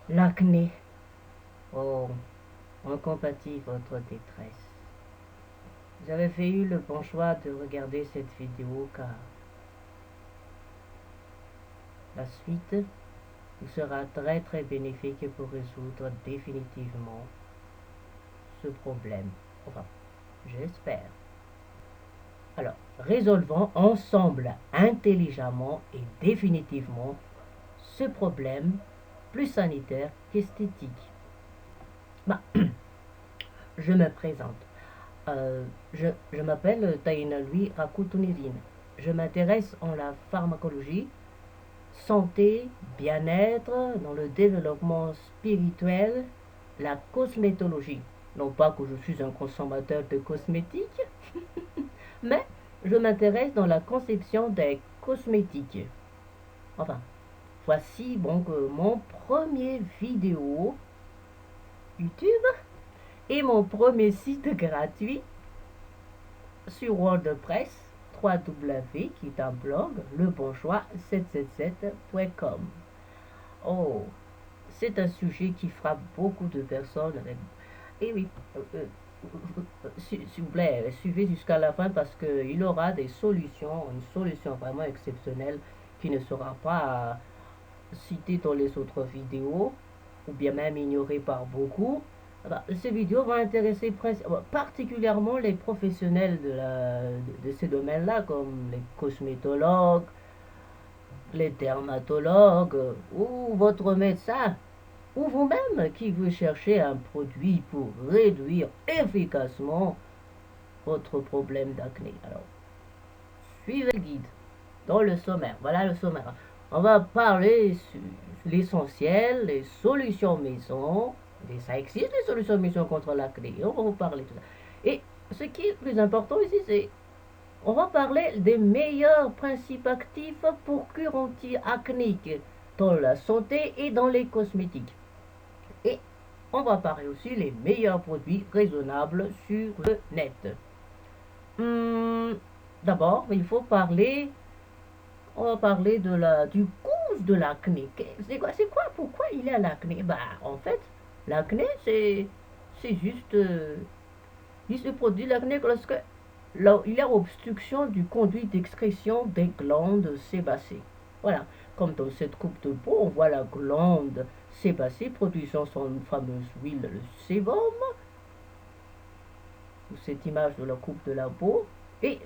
L'acné. Oh, on compatit votre détresse. Vous avez fait eu le bon choix de regarder cette vidéo car la suite vous sera très très bénéfique pour résoudre définitivement ce problème. Enfin, j'espère. Alors, résolvons ensemble intelligemment et définitivement ce problème plus sanitaire qu'esthétique. Bah, je me présente. Je m'appelle Tainalui Rakutunirin. Je m'intéresse en la pharmacologie, santé, bien-être, dans le développement spirituel, la cosmétologie. Non pas que je suis un consommateur de cosmétiques, mais je m'intéresse dans la conception des cosmétiques. Enfin, voici donc mon premier vidéo YouTube et mon premier site gratuit sur WordPress, 3W, qui est un blog, lebonchoix777.com. Oh, c'est un sujet qui frappe beaucoup de personnes. Et oui, s'il vous plaît, suivez jusqu'à la fin parce qu'il aura des solutions, une solution vraiment exceptionnelle qui ne sera pas citée dans les autres vidéos ou bien même ignorée par beaucoup. Ces vidéos vont intéresser particulièrement les professionnels de ces domaines-là, comme les cosmétologues, les dermatologues, ou votre médecin, ou vous-même qui vous cherchez un produit pour réduire efficacement votre problème d'acné. Alors, suivez le guide dans le sommaire. Voilà le sommaire. On va parler sur l'essentiel, les solutions maison. Ça existe les solutions maison contre l'acné. On va vous parler de tout ça. Et ce qui est plus important ici, c'est on va parler des meilleurs principes actifs pour cure anti-acnéique dans la santé et dans les cosmétiques. Et on va parler aussi les meilleurs produits raisonnables sur le net. Hum, D'abord, on va parler du cause de l'acné. C'est quoi, pourquoi il y a l'acné? En fait, l'acné, c'est juste le produit de l'acné lorsque il y a obstruction du conduit d'excrétion des glandes sébacées. Voilà, comme dans cette coupe de peau, on voit la glande sébacée produisant son fameuse huile, le sébum, ou cette image de la coupe de la peau. Et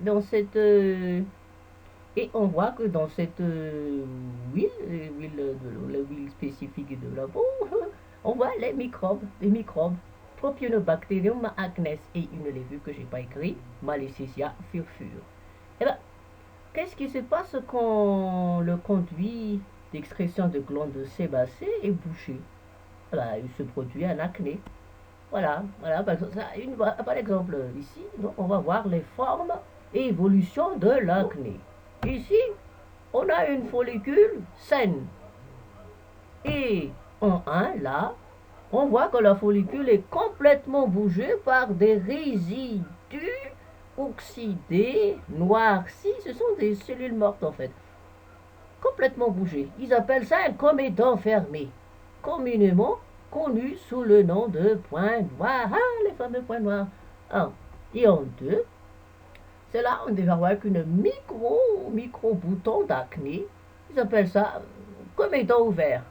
et on voit que dans cette l'huile spécifique de la peau, on voit les microbes. Propionobacterium acnes et une levure que j'ai pas écrit, Malassezia furfure. Et ben, qu'est-ce qui se passe quand le conduit d'excrétion de glandes sébacées est bouché? Il se produit un acné. Voilà, par exemple, ici, donc, on va voir les formes et évolutions de l'acné. Ici, on a une follicule saine. Et en un, là, on voit que la follicule est complètement bougée par des résidus oxydés, noircis. Ce sont des cellules mortes en fait. Complètement bougées. Ils appellent ça un comédon fermé. Communément connu sous le nom de point noir. Ah, les fameux points noirs. Un. Et en deux, c'est là on devait avoir qu'une micro bouton d'acné. Ils appellent ça comédon ouvert.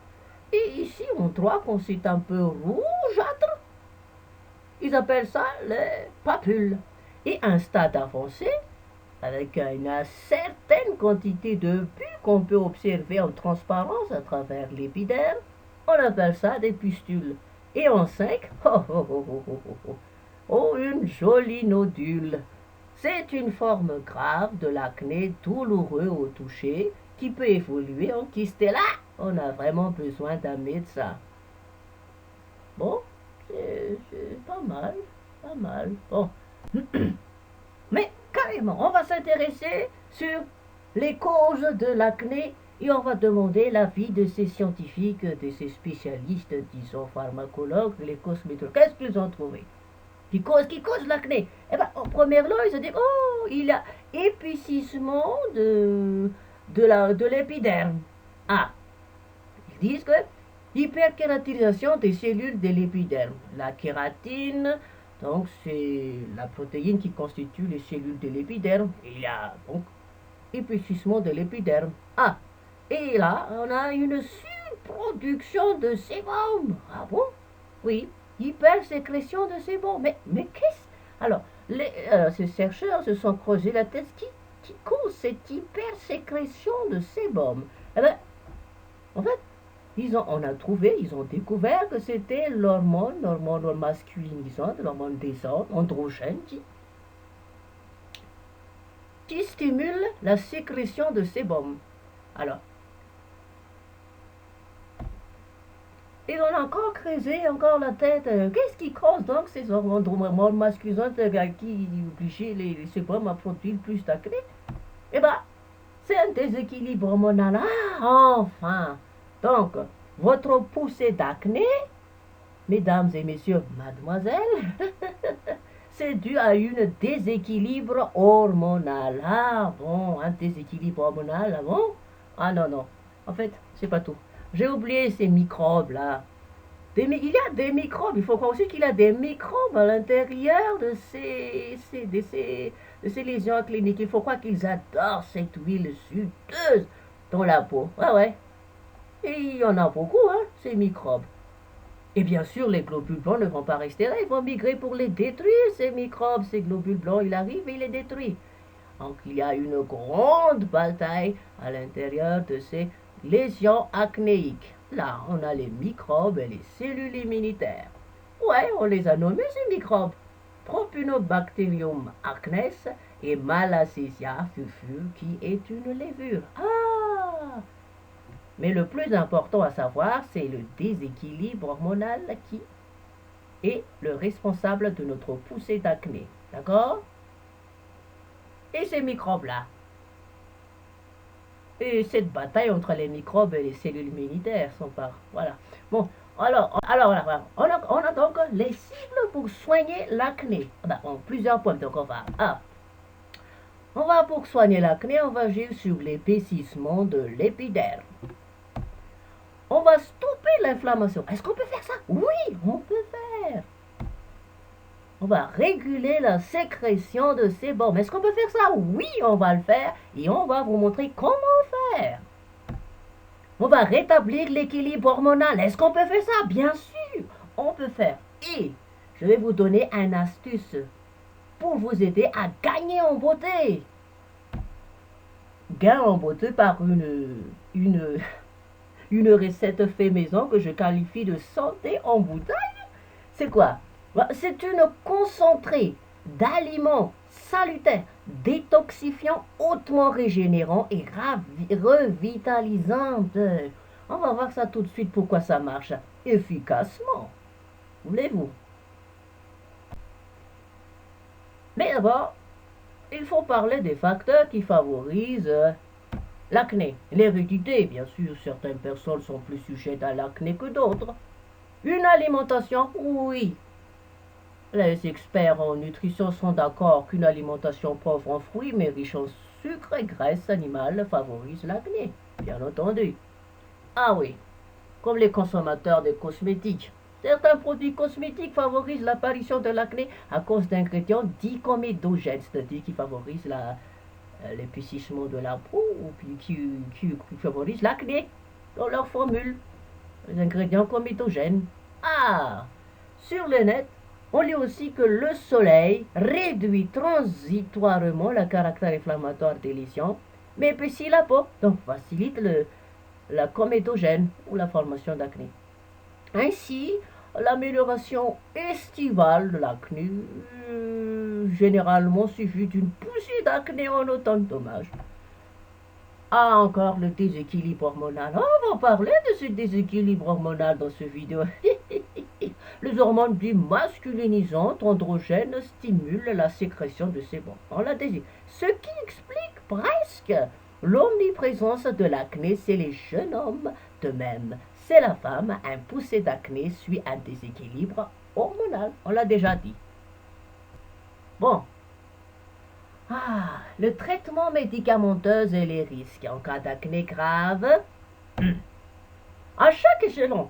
Et ici, on voit qu'on c'est un peu rougeâtre. Ils appellent ça les papules. Et un stade avancé, avec une certaine quantité de pus qu'on peut observer en transparence à travers l'épiderme, on appelle ça des pustules. Et en 5, une jolie nodule. C'est une forme grave de l'acné douloureux au toucher qui peut évoluer en kyste. Et là, on a vraiment besoin d'un médecin. Bon, c'est pas mal, pas mal. Bon, mais carrément, on va s'intéresser sur les causes de l'acné et on va demander l'avis de ces scientifiques, de ces spécialistes, disons pharmacologues, les cosmétologues. Qu'est-ce qu'ils ont trouvé qui cause l'acné? Eh bien, en première lieu, ils se disent, oh, il y a épaississement de l'épiderme. Ah, ils disent que Hyperkératisation des cellules de l'épiderme. La kératine, donc c'est la protéine qui constitue les cellules de l'épiderme. Il y a donc épaississement de l'épiderme. Ah, et là, on a une surproduction de sébum. Ah bon? Oui, hypersécrétion de sébum. Mais qu'est-ce? Alors, ces chercheurs se sont creusés la tête. Qui cause cette hypersécrétion de sébum? Eh bien, en fait, ils ont découvert que c'était l'hormone masculinisante, l'hormone des hommes, androgène, qui stimule la sécrétion de sébum. Alors, ils ont encore creusé encore la tête. Qu'est-ce qui cause donc ces hormones masculisantes qui obligent les sébums à produire plus d'acné? Eh bien, c'est un déséquilibre hormonal. Ah, enfin! Donc, votre poussée d'acné, mesdames et messieurs, mademoiselles, c'est dû à un déséquilibre hormonal. Ah bon, un déséquilibre hormonal, ah bon? Ah non, non. En fait, c'est pas tout. J'ai oublié ces microbes-là. Il y a des microbes, il faut croire aussi qu'il y a des microbes à l'intérieur de ces lésions cliniques. Il faut croire qu'ils adorent cette huile suteuse dans la peau. Ouais, ouais. Et il y en a beaucoup, hein, ces microbes. Et bien sûr, les globules blancs ne vont pas rester là, ils vont migrer pour les détruire, ces microbes, ces globules blancs, il arrive et il les détruit. Donc il y a une grande bataille à l'intérieur de ces lésions acnéiques. Là, on a les microbes et les cellules immunitaires. Ouais, on les a nommés ces microbes. Propionobacterium acnes et Malassezia fufur qui est une levure. Ah! Mais le plus important à savoir, c'est le déséquilibre hormonal qui est le responsable de notre poussée d'acné. D'accord? Et ces microbes-là. Et cette bataille entre les microbes et les cellules immunitaires sont par... Voilà. Bon, alors on a donc les cibles pour soigner l'acné. Plusieurs points, donc on va pour soigner l'acné, on va agir sur l'épaississement de l'épiderme. On va stopper l'inflammation. Est-ce qu'on peut faire ça? Oui, on peut faire. On va réguler la sécrétion de sébum. Est-ce qu'on peut faire ça? Oui, on va le faire et on va vous montrer comment faire. On va rétablir l'équilibre hormonal. Est-ce qu'on peut faire ça? Bien sûr, on peut faire. Et je vais vous donner une astuce pour vous aider à gagner en beauté. Gain en beauté par une recette fait maison que je qualifie de santé en bouteille. C'est quoi? C'est une concentrée d'aliments salutaires, détoxifiants, hautement régénérants et revitalisantes. On va voir ça tout de suite pourquoi ça marche efficacement. Voulez-vous? Mais d'abord, il faut parler des facteurs qui favorisent l'acné. L'hérédité, bien sûr, certaines personnes sont plus sujettes à l'acné que d'autres. Une alimentation, oui. Les experts en nutrition sont d'accord qu'une alimentation pauvre en fruits mais riche en sucre et graisse animale favorise l'acné, bien entendu. Ah oui, comme les consommateurs de cosmétiques. Certains produits cosmétiques favorisent l'apparition de l'acné à cause d'ingrédients dicomédogènes, c'est-à-dire qui favorisent l'épaississement de la peau ou qui favorisent l'acné dans leur formule. Les ingrédients comédogènes. Ah, sur le net, on lit aussi que le soleil réduit transitoirement le caractère inflammatoire des lésions, mais épaissit la peau, donc facilite la comédogène ou la formation d'acné. Ainsi, l'amélioration estivale de l'acné généralement suffit d'une poussée d'acné en automne. Dommage. Ah, encore le déséquilibre hormonal. On va parler de ce déséquilibre hormonal dans cette vidéo. Les hormones dites masculinisantes androgènes stimulent la sécrétion de sébum. On l'a dit. Ce qui explique presque l'omniprésence de l'acné chez les jeunes hommes. De même, chez la femme, un poussé d'acné suit un déséquilibre hormonal. On l'a déjà dit. Bon. Ah, le traitement médicamenteux et les risques en cas d'acné grave. À chaque chaque échelon,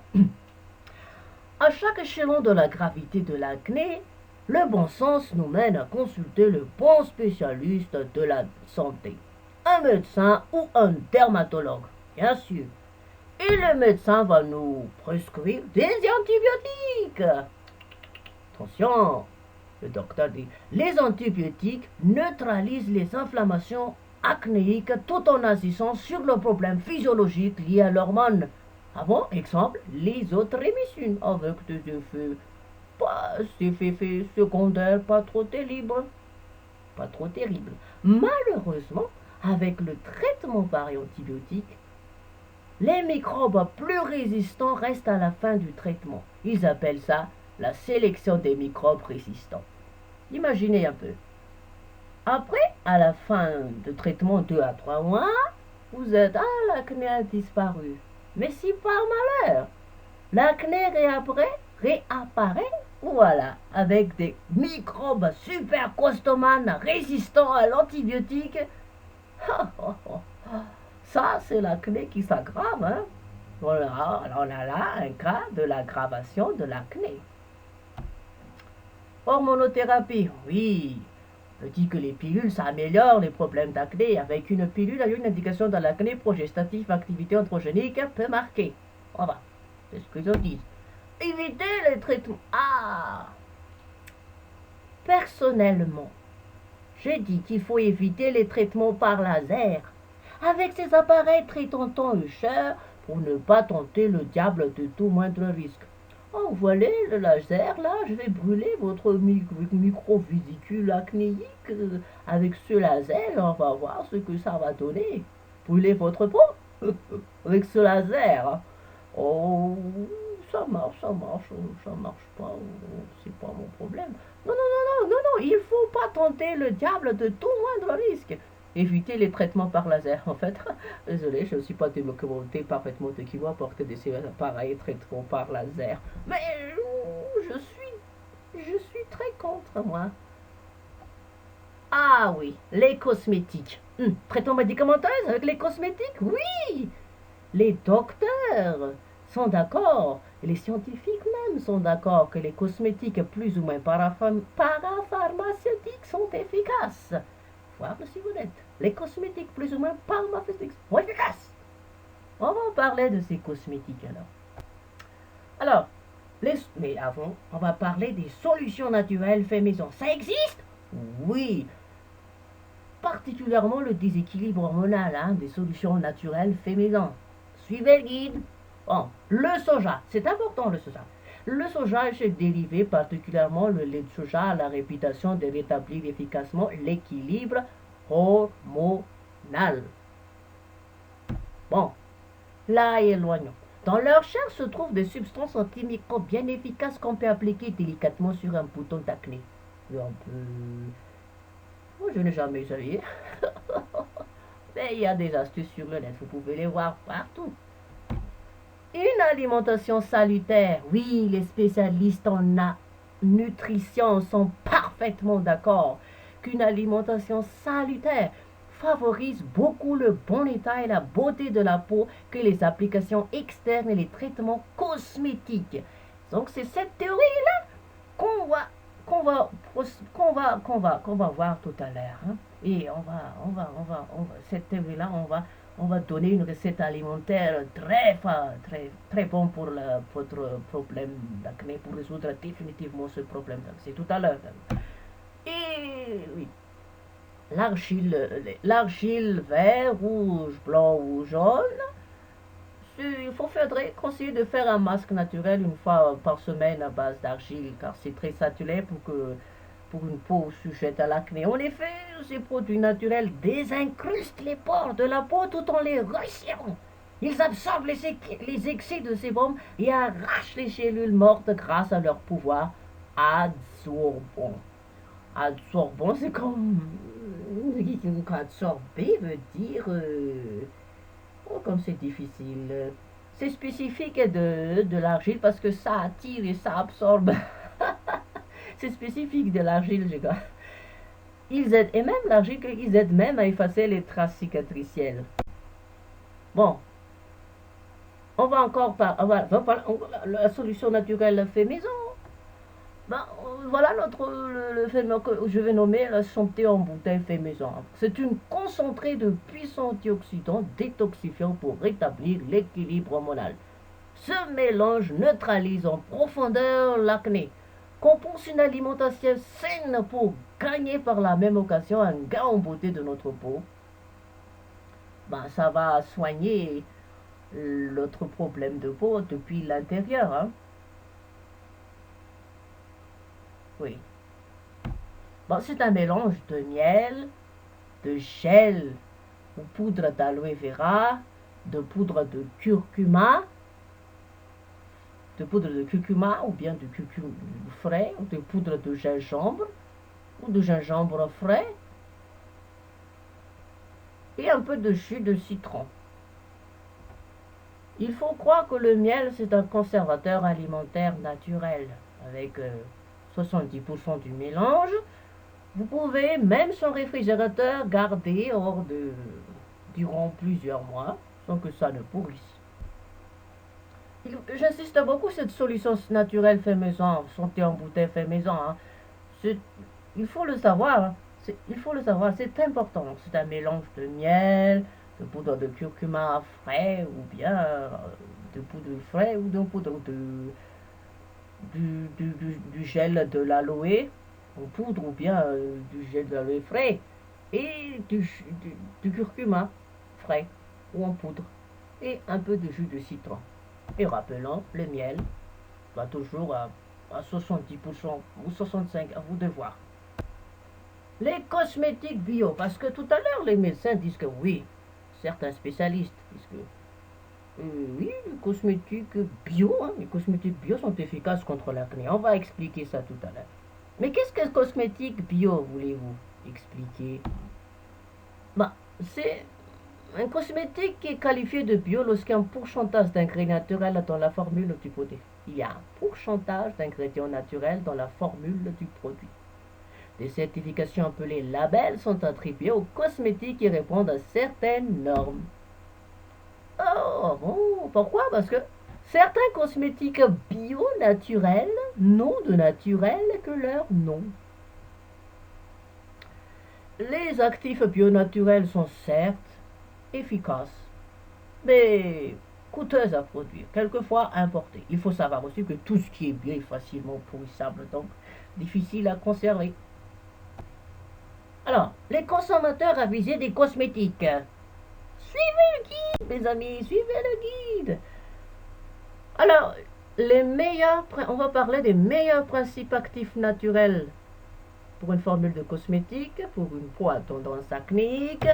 à chaque échelon de la gravité de l'acné, le bon sens nous mène à consulter le bon spécialiste de la santé, un médecin ou un dermatologue, bien sûr. Et le médecin va nous prescrire des antibiotiques. Attention, le docteur dit, les antibiotiques neutralisent les inflammations acnéiques tout en agissant sur le problème physiologique lié à l'hormone. Avant, exemple, l'isotrémycine avec des effets secondaires pas trop terribles. Pas trop terribles. Malheureusement, avec le traitement par antibiotiques, les microbes plus résistants restent à la fin du traitement. Ils appellent ça la sélection des microbes résistants. Imaginez un peu. Après, à la fin du traitement 2 à 3 mois, vous êtes « l'acné a disparu ». Mais si par malheur, l'acné réapparaît, voilà, avec des microbes super costomanes résistants à l'antibiotique. Ça, c'est l'acné qui s'aggrave. Hein? On a là un cas de l'aggravation de l'acné. Hormonothérapie, oui. On dit que les pilules, ça améliore les problèmes d'acné. Avec une pilule, il y a une indication dans l'acné progestative, activité androgénique peu marquée. Voilà, c'est ce qu'ils disent. Éviter les traitements. Personnellement, j'ai dit qu'il faut éviter les traitements par laser. Avec ces appareils très tentants et chers, pour ne pas tenter le diable de tout moindre risque. Oh, voilà le laser, là, je vais brûler votre microvésicule acnéique. Avec ce laser, on va voir ce que ça va donner. Brûler votre peau avec ce laser. Oh, ça marche pas, c'est pas mon problème. Non, il faut pas tenter le diable de tout moindre risque. Éviter les traitements par laser. En fait, désolé, je ne suis pas documenté parfaitement de qui va porter des appareils traitements par laser. Mais je suis très contre, moi. Ah oui, les cosmétiques. Traitement médicamenteux avec les cosmétiques? Oui. Les docteurs sont d'accord, et les scientifiques même sont d'accord que les cosmétiques plus ou moins parapharmaceutiques sont efficaces. Voir si vous êtes. Les cosmétiques plus ou moins pharmaceutiques sont efficaces. On va parler de ces cosmétiques alors. Mais avant, on va parler des solutions naturelles fait maison. Ça existe? Oui. Particulièrement le déséquilibre hormonal, des solutions naturelles fait maison. Suivez le guide. Bon, le soja, c'est important le soja. Le soja est dérivé, particulièrement le lait de soja, a la réputation de rétablir efficacement l'équilibre hormonal. Bon, là éloignons. Dans leur chair se trouvent des substances antimicrobes bien efficaces qu'on peut appliquer délicatement sur un bouton d'acné. Moi, je n'ai jamais essayé. Mais il y a des astuces sur le net, vous pouvez les voir partout. Une alimentation salutaire. Oui, les spécialistes en nutrition sont parfaitement d'accord qu'une alimentation salutaire favorise beaucoup le bon état et la beauté de la peau que les applications externes et les traitements cosmétiques. Donc c'est cette théorie-là qu'on va voir tout à l'heure. Et cette théorie-là, on va donner une recette alimentaire très bon pour votre problème d'acné, pour résoudre définitivement ce problème. C'est tout à l'heure. Et oui, l'argile vert, rouge, blanc ou jaune. Il faudrait conseiller de faire un masque naturel une fois par semaine à base d'argile, car c'est très saturé pour une peau sujette à l'acné. En effet, ces produits naturels désincrustent les pores de la peau tout en les resserrant. Ils absorbent les excès de sébum et arrachent les cellules mortes grâce à leur pouvoir adsorbant. Adsorbant, c'est comme... Absorber veut dire... Oh, comme c'est difficile. C'est spécifique de l'argile parce que ça attire et ça absorbe. C'est spécifique de l'argile, je crois. Ils aident, et même l'argile, ils aident même à effacer les traces cicatricielles. Bon. On va encore par... la solution naturelle fait maison. Ben, voilà le phénomène que je vais nommer la santé en bouteille fait maison. C'est une concentrée de puissants antioxydants détoxifiants pour rétablir l'équilibre hormonal. Ce mélange neutralise en profondeur l'acné, compense une alimentation saine pour gagner par la même occasion un gain en beauté de notre peau. Ben, ça va soigner l'autre problème de peau depuis l'intérieur. Hein. Oui. Bon, c'est un mélange de miel, de gel ou poudre d'aloe vera, de poudre de curcuma, ou bien de curcuma frais, ou de poudre de gingembre ou de gingembre frais et un peu de jus de citron. Il faut croire que le miel, c'est un conservateur alimentaire naturel avec 70% du mélange. Vous pouvez, même son réfrigérateur, garder durant plusieurs mois sans que ça ne pourrisse. J'insiste beaucoup, cette solution naturelle fait maison, santé en bouteille fait maison. Hein. Il faut le savoir. Hein. C'est important. C'est un mélange de miel, de poudre de curcuma frais, ou bien de poudre frais, ou de poudre du gel de l'aloe en poudre, ou bien du gel de l'aloe frais, et du curcuma frais, ou en poudre, et un peu de jus de citron. Et rappelons, le miel va toujours à 70% ou 65%, à vous de voir. Les cosmétiques bio, parce que tout à l'heure, les médecins disent que oui, certains spécialistes disent que oui, les cosmétiques bio sont efficaces contre l'acné. On va expliquer ça tout à l'heure. Mais qu'est-ce que cosmétique bio, voulez-vous expliquer? Bah, c'est un cosmétique qui est qualifié de bio lorsqu'il y a un pourcentage d'ingrédients naturels dans la formule du produit. Il y a un pourcentage d'ingrédients naturels dans la formule du produit. Des certifications appelées labels sont attribuées aux cosmétiques qui répondent à certaines normes. Oh bon, pourquoi? Parce que certains cosmétiques bio naturels n'ont de naturel que leur nom. Les actifs bio naturels sont certes efficaces, mais coûteuses à produire, quelquefois importées. Il faut savoir aussi que tout ce qui est bio est facilement pourrissable, donc difficile à conserver. Alors, les consommateurs avisés des cosmétiques. Suivez le guide, mes amis, suivez le guide. Alors, on va parler des meilleurs principes actifs naturels pour une formule de cosmétique, pour une peau à tendance acnéique.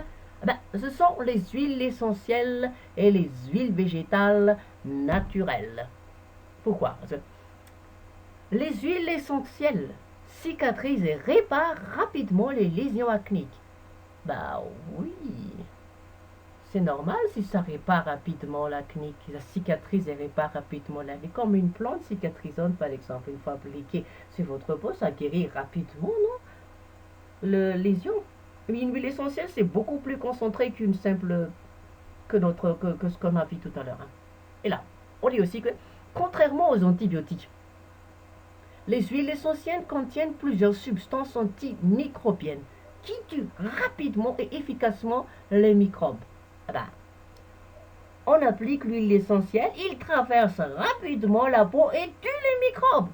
Ce sont les huiles essentielles et les huiles végétales naturelles. Pourquoi? Parce que les huiles essentielles cicatrisent et réparent rapidement les lésions acnéiques. Bah oui, c'est normal si ça répare rapidement l'acné, ça cicatrise et répare rapidement l'acné. Comme une plante cicatrisante, par exemple, une fois appliquée sur votre peau, ça guérit rapidement, non? Lésion. Une huile essentielle, c'est beaucoup plus concentré qu'une simple que ce qu'on a vu tout à l'heure. Hein. Et là, on dit aussi que, contrairement aux antibiotiques, les huiles essentielles contiennent plusieurs substances antimicrobiennes qui tuent rapidement et efficacement les microbes. On applique l'huile essentielle, il traverse rapidement la peau et tue les microbes.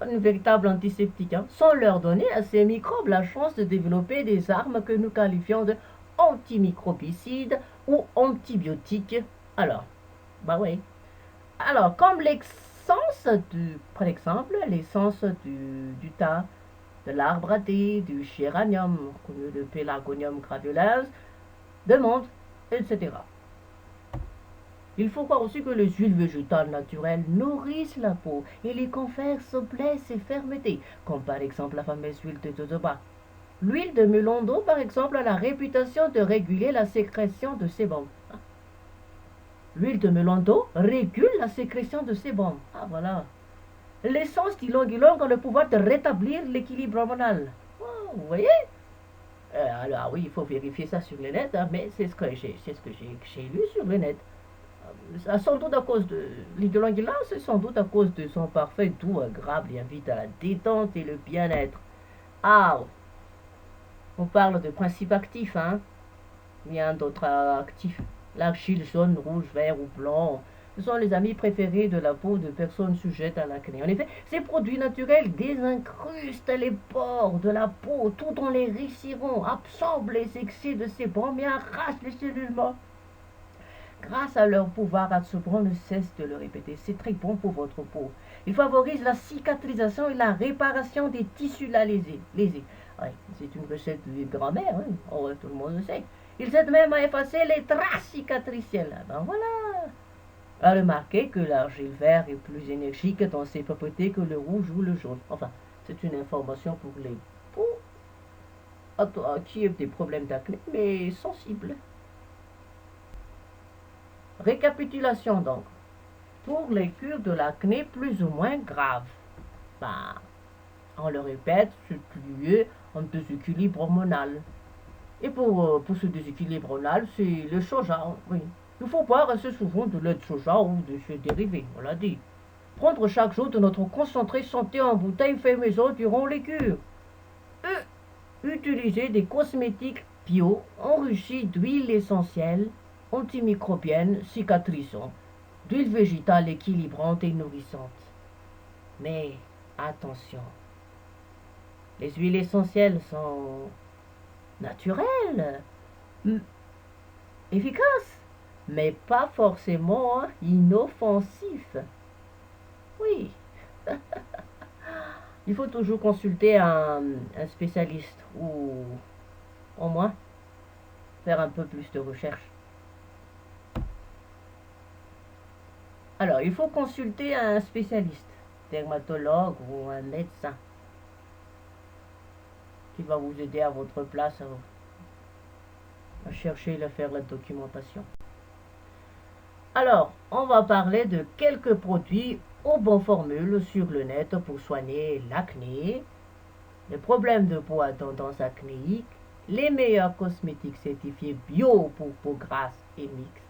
Une véritable antiseptique, hein, sans leur donner à ces microbes la chance de développer des armes que nous qualifions de antimicrobicides ou antibiotiques. Alors, oui. Alors, comme par exemple, l'essence du thym, de l'arbre à thé, du géranium, connu de Pelargonium graveolens, de menthe, etc. Il faut croire aussi que les huiles végétales naturelles nourrissent la peau et lui confèrent souplesse et fermeté, comme par exemple la fameuse huile de jojoba. L'huile de melon d'eau, par exemple, a la réputation de réguler la sécrétion de sébum. L'huile de melon d'eau régule la sécrétion de sébum. Ah voilà. L'essence d'ylang-ylang a le pouvoir de rétablir l'équilibre hormonal. Oh, vous voyez? Alors oui, il faut vérifier ça sur le net, hein, mais c'est ce que j'ai lu sur le net. sans doute à cause de l'idolangula, c'est sans doute à cause de son parfait doux, agréable et invite à la détente et le bien-être. Ah, on parle de principes actifs, hein. Il y a d'autres actifs. L'argile jaune, rouge, vert ou blanc. Ce sont les amis préférés de la peau de personnes sujettes à l'acné. En effet, ces produits naturels désincrustent les pores de la peau tout en les récirant, absorbent les excès de sébum et arrachent les cellules mortes. Grâce à leur pouvoir absorbant, ne cesse de le répéter. C'est très bon pour votre peau. Il favorise la cicatrisation et la réparation des tissus lésés. Ouais, c'est une recette de grand-mère, hein. Oh, tout le monde le sait. Il aide même à effacer les traces cicatricielles. Ah ben voilà. À remarquer que l'argile vert est plus énergique dans ses propriétés que le rouge ou le jaune. Enfin, c'est une information pour les peaux qui ont des problèmes d'acné, mais sensibles. Récapitulation donc. Pour les cures de l'acné plus ou moins graves, ben, on le répète, c'est lié à un déséquilibre hormonal. Et pour ce déséquilibre hormonal, c'est le soja, oui. Il faut boire assez souvent de lait de soja ou de ses dérivés, on l'a dit. Prendre chaque jour de notre concentré santé en bouteille fait maison durant les cures. Utiliser des cosmétiques bio enrichis d'huile essentielle, antimicrobienne, cicatrisante, d'huile végétale équilibrante et nourrissante. Mais attention, les huiles essentielles sont naturelles, efficaces, mais pas forcément inoffensives. Oui, il faut toujours consulter un spécialiste ou au moins faire un peu plus de recherche. Alors, il faut consulter un spécialiste, dermatologue ou un médecin qui va vous aider à votre place à chercher et à faire la documentation. Alors, on va parler de quelques produits aux bonnes formules sur le net pour soigner l'acné, les problèmes de peau à tendance acnéique, les meilleurs cosmétiques certifiés bio pour peau grasse et mixte.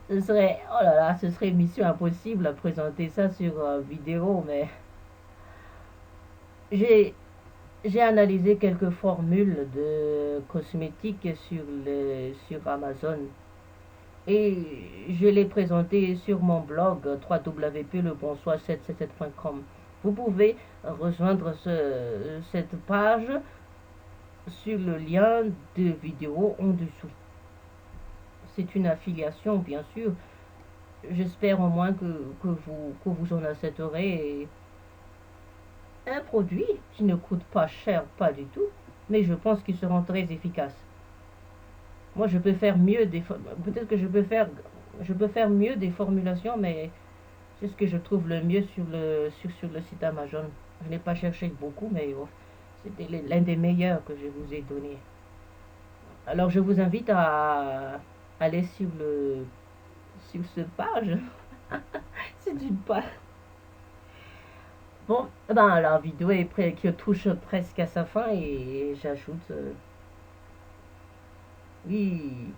Oh là là, ce serait mission impossible à présenter ça sur vidéo, mais j'ai j'ai analysé quelques formules de cosmétiques sur Amazon et je l'ai présenté sur mon blog www.lebonsoir777.com. Vous pouvez rejoindre cette page sur le lien de vidéo en dessous. C'est une affiliation, bien sûr. J'espère au moins que vous en accepterez un produit qui ne coûte pas cher, pas du tout, mais je pense qu'ils seront très efficaces. Moi, je peux faire mieux peut-être que je peux faire mieux des formulations, mais c'est ce que je trouve le mieux sur le site Amazon. Je n'ai pas cherché beaucoup, mais oh, c'était l'un des meilleurs que je vous ai donné. Alors, je vous invite à aller sur cette page. C'est une page. Bon, ben, la vidéo est qui touche presque à sa fin et j'ajoute, oui,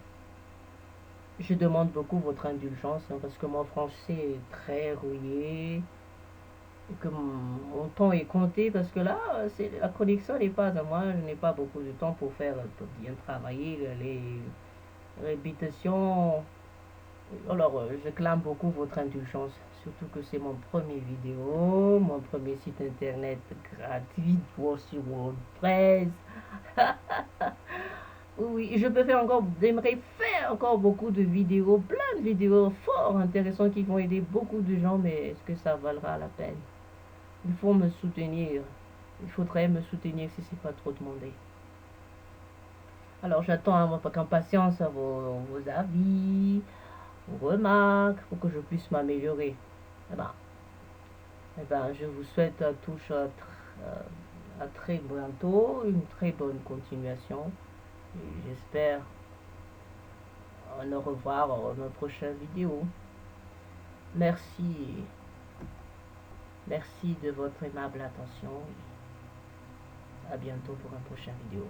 je demande beaucoup votre indulgence hein, parce que mon français est très rouillé et que mon temps est compté parce que là, la connexion n'est pas à moi, je n'ai pas beaucoup de temps pour bien travailler les répétitions. Alors, je clame beaucoup votre indulgence, surtout que c'est mon premier vidéo, mon premier site internet gratuit sur WordPress. Oui, je peux faire encore, j'aimerais faire encore beaucoup de vidéos, plein de vidéos fort intéressantes qui vont aider beaucoup de gens, mais est-ce que ça valera la peine? Il faut me soutenir. Il faudrait me soutenir si c'est pas trop demandé. Alors j'attends avec impatience vos avis, vos remarques, pour que je puisse m'améliorer. Eh ben, je vous souhaite à tous à très bientôt, une très bonne continuation. J'espère au revoir dans une prochaine vidéo. Merci. Merci de votre aimable attention. À bientôt pour une prochaine vidéo.